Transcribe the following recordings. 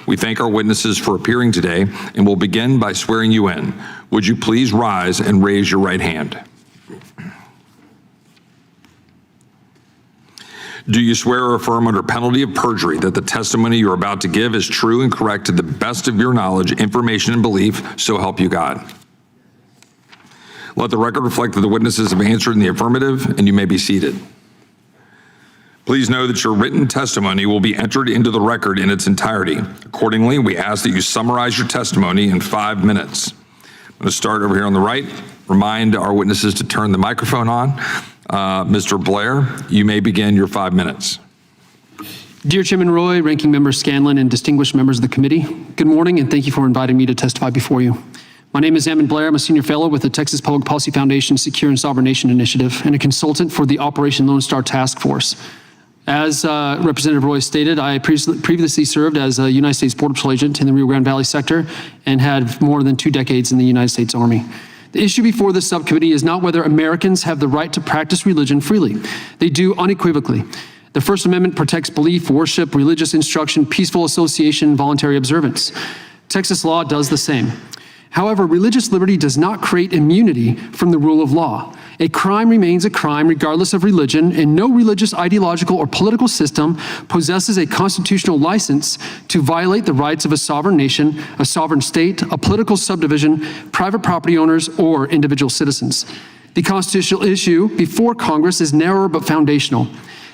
We thank our witnesses for appearing today and will begin by swearing you in. Would you please rise and raise your right hand? Do you swear or affirm under penalty of perjury that the testimony you're about to give is true and correct to the best of your knowledge, information, and belief, so help you God? Let the record reflect that the witnesses have answered in the affirmative, and you may be seated. Please know that your written testimony will be entered into the record in its entirety. Accordingly, we ask that you summarize your testimony in 5 minutes. I'm going to start over here on the right. Remind our witnesses to turn the microphone on. Mr. Blair, you may begin your 5 minutes. Dear Chairman Roy, Ranking Member Scanlon, and distinguished members of the committee, good morning and thank you for inviting me to testify before you. My name is Ammon Blair. I'm a senior fellow with the Texas Public Policy Foundation Secure and Sovereign Nation Initiative and a consultant for the Operation Lone Star Task Force. As Representative Roy stated, I previously served as a United States Border Patrol agent in the Rio Grande Valley sector and had more than 2 decades in the United States Army. The issue before this subcommittee is not whether Americans have the right to practice religion freely. They do unequivocally. The First Amendment protects belief, worship, religious instruction, peaceful association, and voluntary observance. Texas law does the same. However, religious liberty does not create immunity from the rule of law. A crime remains a crime regardless of religion, and no religious, ideological, or political system possesses a constitutional license to violate the rights of a sovereign nation, a sovereign state, a political subdivision, private property owners, or individual citizens. The constitutional issue before Congress is narrower but foundational.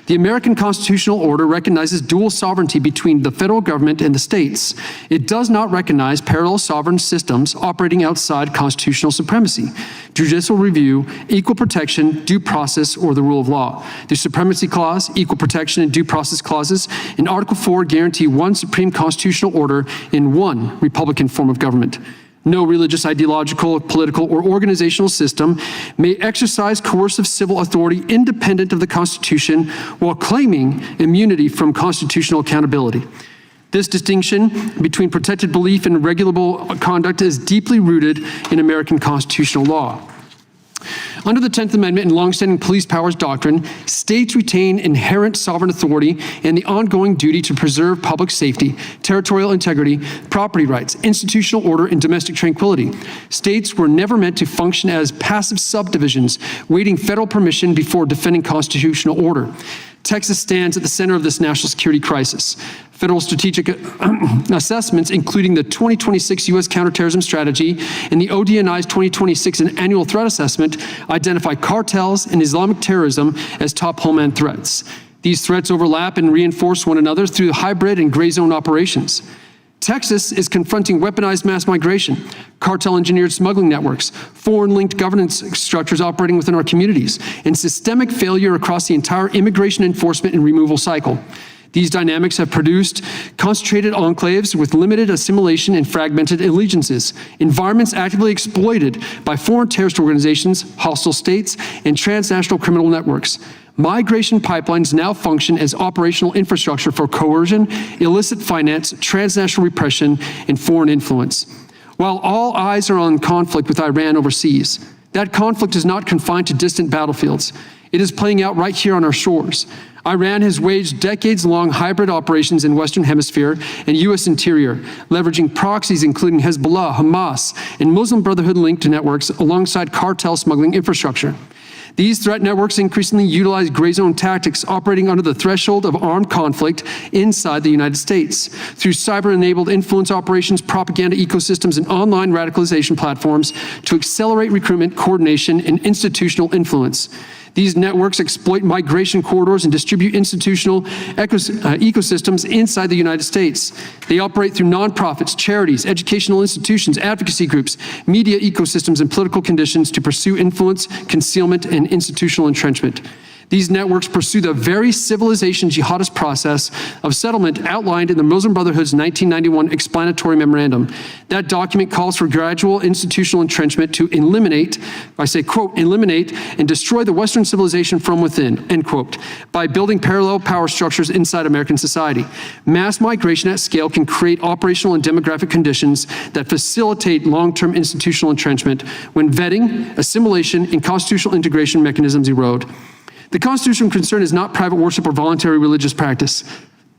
The American constitutional order recognizes dual sovereignty between the federal government and the states. It does not recognize parallel sovereign systems operating outside constitutional supremacy, judicial review, equal protection, due process, or the rule of law. The Supremacy Clause, Equal Protection, and Due Process Clauses in Article 4 guarantee one supreme constitutional order in one Republican form of government. No religious, ideological, political, or organizational system may exercise coercive civil authority independent of the Constitution while claiming immunity from constitutional accountability. This distinction between protected belief and regulable conduct is deeply rooted in American constitutional law. Under the 10th Amendment and longstanding police powers doctrine, states retain inherent sovereign authority and the ongoing duty to preserve public safety, territorial integrity, property rights, institutional order, and domestic tranquility. States were never meant to function as passive subdivisions, waiting federal permission before defending constitutional order. Texas stands at the center of this national security crisis. Federal strategic assessments, including the 2026 U.S. Counterterrorism Strategy and the ODNI's 2026 Annual Threat Assessment, identify cartels and Islamic terrorism as top homeland threats. These threats overlap and reinforce one another through hybrid and gray zone operations. Texas is confronting weaponized mass migration, cartel-engineered smuggling networks, foreign-linked governance structures operating within our communities, and systemic failure across the entire immigration enforcement and removal cycle. These dynamics have produced concentrated enclaves with limited assimilation and fragmented allegiances, environments actively exploited by foreign terrorist organizations, hostile states, and transnational criminal networks. Migration pipelines now function as operational infrastructure for coercion, illicit finance, transnational repression, and foreign influence. While all eyes are on conflict with Iran overseas, that conflict is not confined to distant battlefields. It is playing out right here on our shores. Iran has waged decades-long hybrid operations in Western Hemisphere and U.S. interior, leveraging proxies including Hezbollah, Hamas, and Muslim Brotherhood-linked networks alongside cartel smuggling infrastructure. These threat networks increasingly utilize gray zone tactics operating under the threshold of armed conflict inside the United States through cyber-enabled influence operations, propaganda ecosystems, and online radicalization platforms to accelerate recruitment, coordination, and institutional influence. These networks exploit migration corridors and distribute institutional ecosystems inside the United States. They operate through nonprofits, charities, educational institutions, advocacy groups, media ecosystems, and political conditions to pursue influence, concealment, and institutional entrenchment. These networks pursue the very civilization jihadist process of settlement outlined in the Muslim Brotherhood's 1991 explanatory memorandum. That document calls for gradual institutional entrenchment to eliminate, I say, quote, eliminate and destroy the Western civilization from within, end quote, by building parallel power structures inside American society. Mass migration at scale can create operational and demographic conditions that facilitate long-term institutional entrenchment when vetting, assimilation, and constitutional integration mechanisms erode. The constitutional concern is not private worship or voluntary religious practice.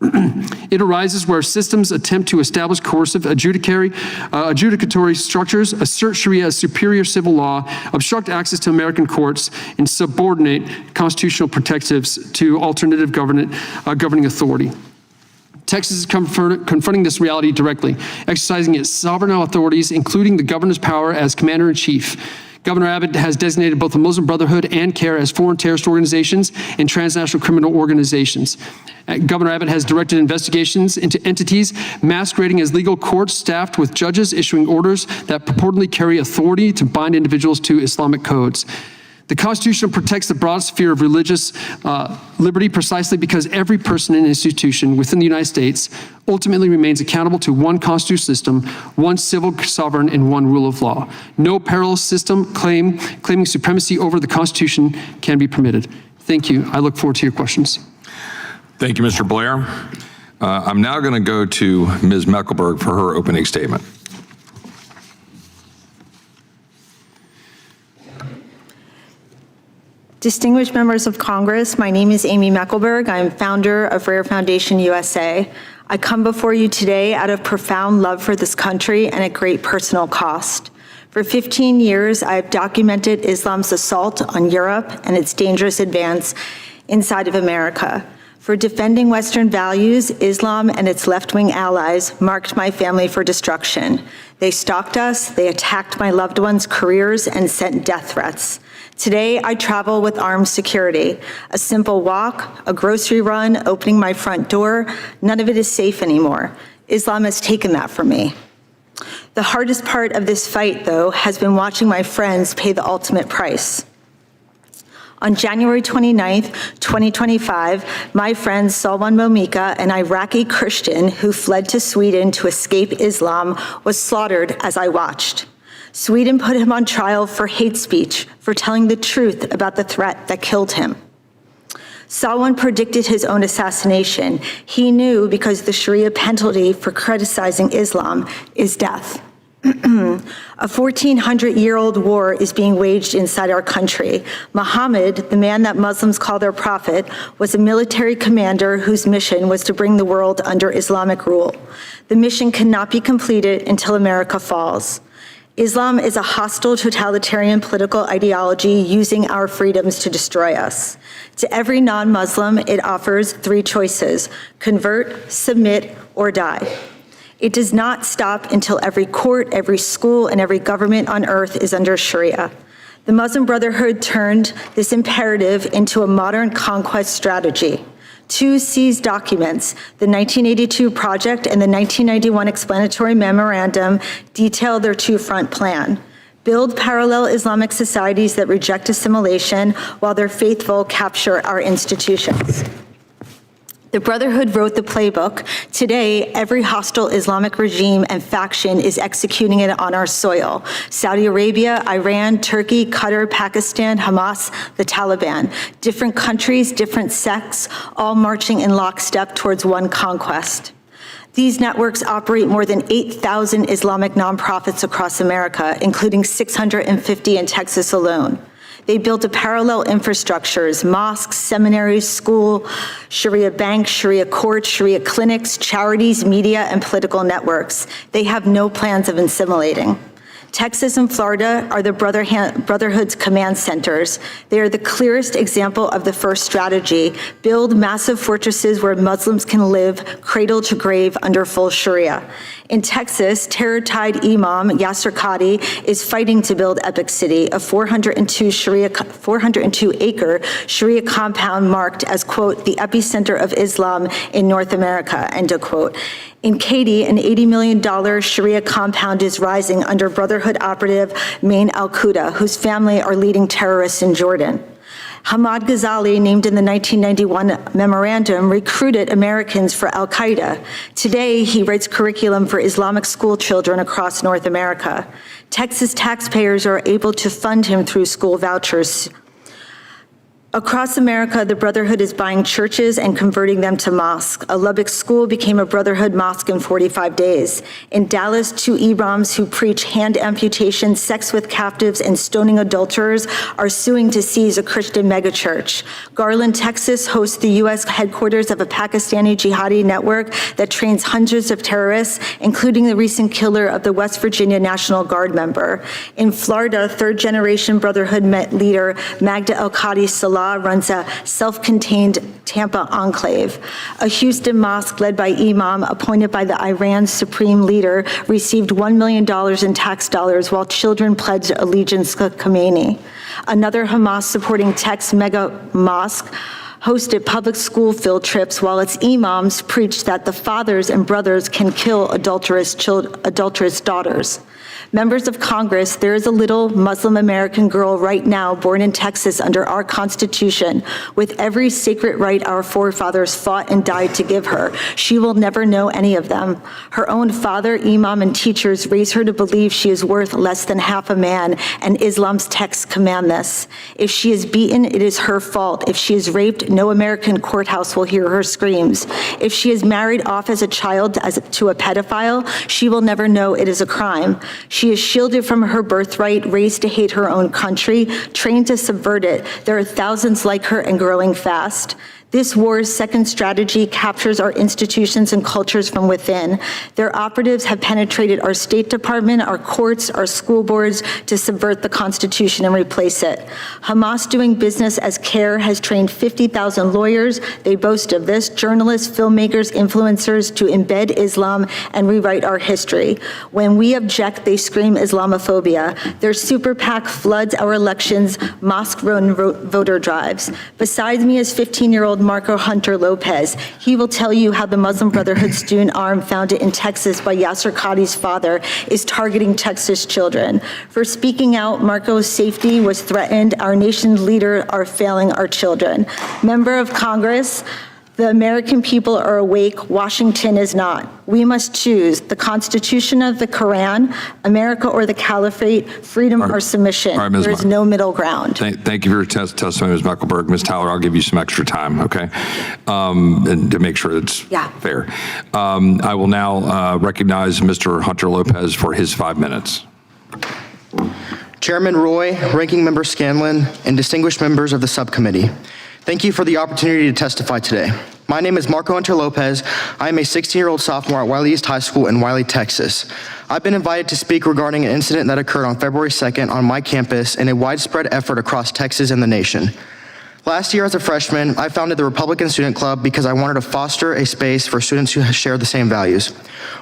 It arises where systems attempt to establish coercive adjudicatory structures, assert Sharia as superior civil law, obstruct access to American courts, and subordinate constitutional protectives to alternative governing authority. Texas is confronting this reality directly, exercising its sovereign authorities, including the governor's power as commander-in-chief. Governor Abbott has designated both the Muslim Brotherhood and CAIR as foreign terrorist organizations and transnational criminal organizations. Governor Abbott has directed investigations into entities masquerading as legal courts staffed with judges issuing orders that purportedly carry authority to bind individuals to Islamic codes. The Constitution protects the broad sphere of religious liberty precisely because every person and institution within the United States ultimately remains accountable to one constitutional system, one civil sovereign, and one rule of law. No parallel system claiming supremacy over the Constitution can be permitted. Thank you. I look forward to your questions. Thank you, Mr. Blair. I'm now going to go to Ms. Mekelberg for her opening statement. Distinguished members of Congress, my name is Amy Mekelberg. I am founder of Rare Foundation USA. I come before you today out of profound love for this country and at great personal cost. For 15 years, I have documented Islam's assault on Europe and its dangerous advance inside of America. For defending Western values, Islam and its left-wing allies marked my family for destruction. They stalked us, they attacked my loved ones' careers, and sent death threats. Today, I travel with armed security. A simple walk, a grocery run, opening my front door, none of it is safe anymore. Islam has taken that from me. The hardest part of this fight, though, has been watching my friends pay the ultimate price. On January 29th, 2025, my friend Salwan Momika, an Iraqi Christian who fled to Sweden to escape Islam, was slaughtered as I watched. Sweden put him on trial for hate speech, for telling the truth about the threat that killed him. Salwan predicted his own assassination. He knew because the Sharia penalty for criticizing Islam is death. A 1,400-year-old war is being waged inside our country. Muhammad, the man that Muslims call their prophet, was a military commander whose mission was to bring the world under Islamic rule. The mission cannot be completed until America falls. Islam is a hostile totalitarian political ideology using our freedoms to destroy us. To every non-Muslim, it offers three choices: convert, submit, or die. It does not stop until every court, every school, and every government on earth is under Sharia. The Muslim Brotherhood turned this imperative into a modern conquest strategy. Two seized documents, the 1982 project and the 1991 explanatory memorandum, detail their two-front plan. Build parallel Islamic societies that reject assimilation while their faithful capture our institutions. The Brotherhood wrote the playbook. Today, every hostile Islamic regime and faction is executing it on our soil. Saudi Arabia, Iran, Turkey, Qatar, Pakistan, Hamas, the Taliban. Different countries, different sects, all marching in lockstep towards one conquest. These networks operate more than 8,000 Islamic nonprofits across America, including 650 in Texas alone. They built a parallel infrastructures, mosques, seminaries, school, Sharia banks, Sharia courts, Sharia clinics, charities, media, and political networks. They have no plans of assimilating. Texas and Florida are the Brotherhood's command centers. They are the clearest example of the first strategy: build massive fortresses where Muslims can live cradle to grave under full Sharia. In Texas, terror-tied Imam Yasser Qadi is fighting to build Epic City, a 402-acre Sharia compound marked as, quote, the epicenter of Islam in North America, end of quote. In Katy, an $80 million Sharia compound is rising under Brotherhood operative Main al-Quda, whose family are leading terrorists in Jordan. Hamad Ghazali, named in the 1991 memorandum, recruited Americans for al-Qaeda. Today, he writes curriculum for Islamic school children across North America. Texas taxpayers are able to fund him through school vouchers. Across America, the Brotherhood is buying churches and converting them to mosques. A Lubbock school became a Brotherhood mosque in 45 days. In Dallas, 2 imams who preach hand amputation, sex with captives, and stoning adulterers are suing to seize a Christian megachurch. Garland, Texas hosts the U.S. headquarters of a Pakistani jihadi network that trains hundreds of terrorists, including the recent killer of the West Virginia National Guard member. In Florida, third-generation Brotherhood leader Magda El-Qadi Salah runs a self-contained Tampa enclave. A Houston mosque led by imam appointed by the Iran's supreme leader received $1 million in tax dollars while children pledged allegiance to Khomeini. Another Hamas-supporting Tex mega mosque hosted public school field trips while its imams preached that the fathers and brothers can kill adulterous daughters. Members of Congress, there is a little Muslim American girl right now born in Texas under our Constitution with every sacred right our forefathers fought and died to give her. She will never know any of them. Her own father, imam, and teachers raise her to believe she is worth less than half a man, and Islam's texts command this. If she is beaten, it is her fault. If she is raped, no American courthouse will hear her screams. If she is married off as a child to a pedophile, she will never know it is a crime. She is shielded from her birthright, raised to hate her own country, trained to subvert it. There are thousands like her and growing fast. This war's second strategy captures our institutions and cultures from within. Their operatives have penetrated our State Department, our courts, our school boards to subvert the Constitution and replace it. Hamas, doing business as CARE, has trained 50,000 lawyers, they boast of this, journalists, filmmakers, influencers to embed Islam and rewrite our history. When we object, they scream Islamophobia. Their super PAC floods our elections, mosque-run voter drives. Besides me is 15-year-old Marco Hunter Lopez. He will tell you how the Muslim Brotherhood student arm founded in Texas by Yasser Qadhi's father is targeting Texas children. For speaking out, Marco's safety was threatened. Our nation's leaders are failing our children. Member of Congress, the American people are awake, Washington is not. We must choose the Constitution of the Quran, America or the Caliphate, freedom or submission. There is no middle ground. Thank you for your testimony, Ms. Mekelberg. Ms. Tyler, I'll give you some extra time, okay? And to make sure it's fair. I will now recognize Mr. Hunter Lopez for his 5 minutes. Chairman Roy, Ranking Member Scanlon, and distinguished members of the subcommittee, thank you for the opportunity to testify today. My name is Marco Hunter Lopez. I am a 16-year-old sophomore at Wiley East High School in Wiley, Texas. I've been invited to speak regarding an incident that occurred on February 2nd on my campus in a widespread effort across Texas and the nation. Last year as a freshman, I founded the Republican Student Club because I wanted to foster a space for students who share the same values.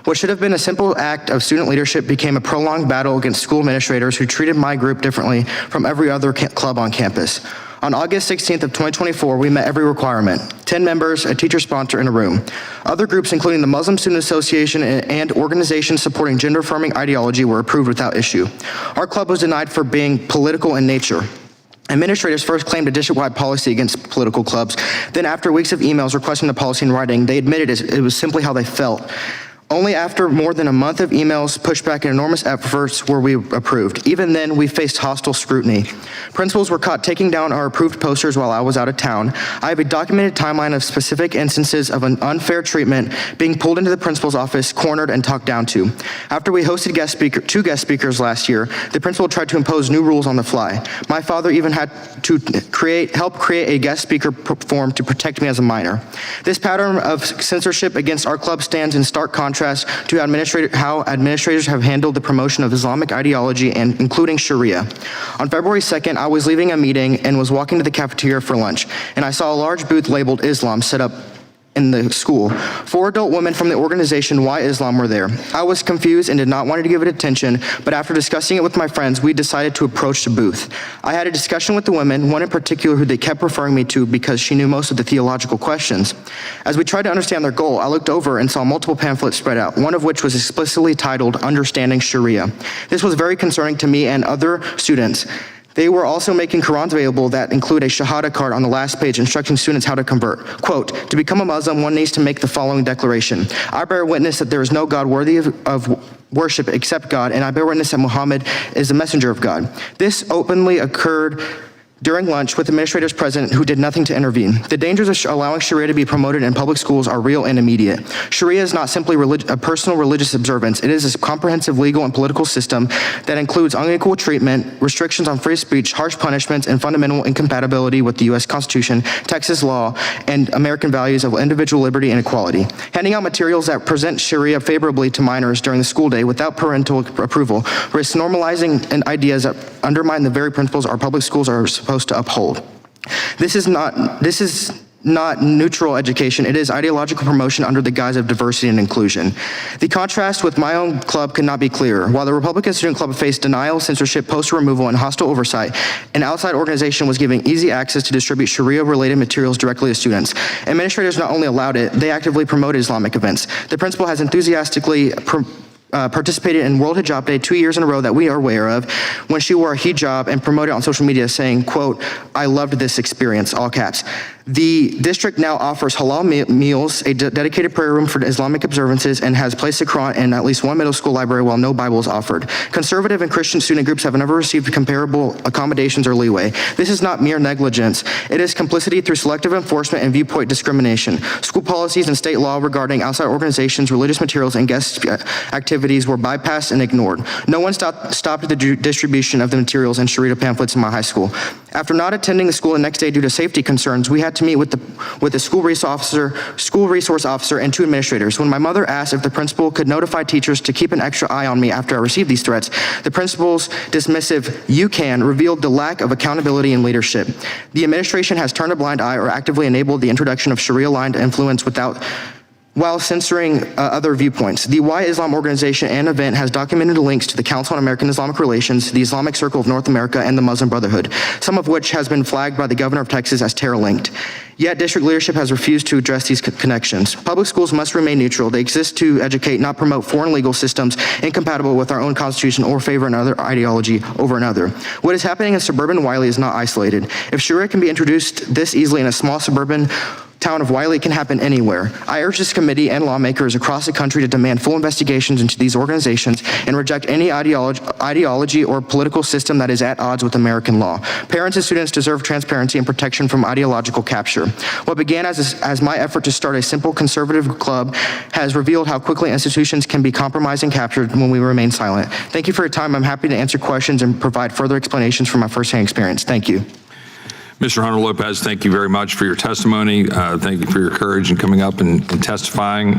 What should have been a simple act of student leadership became a prolonged battle against school administrators who treated my group differently from every other club on campus. On August 16th of 2024, we met every requirement: 10 members, a teacher sponsor, in a room. Other groups, including the Muslim Student Association and organizations supporting gender-affirming ideology, were approved without issue. Our club was denied for being political in nature. Administrators first claimed a district-wide policy against political clubs. Then, after weeks of emails requesting the policy in writing, they admitted it was simply how they felt. Only after more than a month of emails, pushback, and enormous efforts were we approved. Even then, we faced hostile scrutiny. Principals were caught taking down our approved posters while I was out of town. I have a documented timeline of specific instances of an unfair treatment being pulled into the principal's office, cornered, and talked down to. After we hosted two guest speakers last year, the principal tried to impose new rules on the fly. My father even had to help create a guest speaker form to protect me as a minor. This pattern of censorship against our club stands in stark contrast to how administrators have handled the promotion of Islamic ideology and including Sharia. On February 2nd, I was leaving a meeting and was walking to the cafeteria for lunch, and I saw a large booth labeled Islam set up in the school. 4 adult women from the organization Why Islam were there. I was confused and did not want to give it attention, but after discussing it with my friends, we decided to approach the booth. I had a discussion with the women, one in particular who they kept referring me to because she knew most of the theological questions. As we tried to understand their goal, I looked over and saw multiple pamphlets spread out, one of which was explicitly titled Understanding Sharia. This was very concerning to me and other students. They were also making Qurans available that include a Shahada card on the last page instructing students how to convert. Quote, to become a Muslim, one needs to make the following declaration. I bear witness that there is no God worthy of worship except God, and I bear witness that Muhammad is the messenger of God. This openly occurred during lunch with administrators present who did nothing to intervene. The dangers of allowing Sharia to be promoted in public schools are real and immediate. Sharia is not simply a personal religious observance. It is a comprehensive legal and political system that includes unequal treatment, restrictions on free speech, harsh punishments, and fundamental incompatibility with the U.S. Constitution, Texas law, and American values of individual liberty and equality. Handing out materials that present Sharia favorably to minors during the school day without parental approval risks normalizing ideas that undermine the very principles our public schools are supposed to uphold. This is not neutral education, it is ideological promotion under the guise of diversity and inclusion. The contrast with my own club could not be clearer. While the Republican Student Club faced denial, censorship, poster removal, and hostile oversight, an outside organization was given easy access to distribute Sharia-related materials directly to students. Administrators not only allowed it, they actively promoted Islamic events. The principal has enthusiastically participated in World Hijab Day 2 years in a row that we are aware of, when she wore a hijab and promoted on social media saying, quote, "I loved this experience," all caps. The district now offers halal meals, a dedicated prayer room for Islamic observances, and has placed a Quran in at least one middle school library while no Bible is offered. Conservative and Christian student groups have never received comparable accommodations or leeway. This is not mere negligence. It is complicity through selective enforcement and viewpoint discrimination. School policies and state law regarding outside organizations, religious materials, and guest activities were bypassed and ignored. No one stopped the distribution of the materials and Sharia pamphlets in my high school. After not attending the school the next day due to safety concerns, we had to meet with the school resource officer, and 2 administrators. When my mother asked if the principal could notify teachers to keep an extra eye on me after I received these threats, the principal's dismissive "you can" revealed the lack of accountability and leadership. The administration has turned a blind eye or actively enabled the introduction of Sharia-aligned influence while censoring other viewpoints. The Why Islam organization and event has documented links to the Council on American Islamic Relations, the Islamic Circle of North America, and the Muslim Brotherhood, some of which has been flagged by the governor of Texas as terror-linked. Yet district leadership has refused to address these connections. Public schools must remain neutral. They exist to educate, not promote foreign legal systems incompatible with our own constitution or favor another ideology over another. What is happening in suburban Wiley is not isolated. If Sharia can be introduced this easily in a small suburban town of Wiley, it can happen anywhere. I urge this committee and lawmakers across the country to demand full investigations into these organizations and reject any ideology or political system that is at odds with American law. Parents and students deserve transparency and protection from ideological capture. What began as my effort to start a simple conservative club has revealed how quickly institutions can be compromised and captured when we remain silent. Thank you for your time. I'm happy to answer questions and provide further explanations from my firsthand experience. Thank you. Mr. Hunter Lopez, thank you very much for your testimony. Thank you for your courage in coming up and testifying.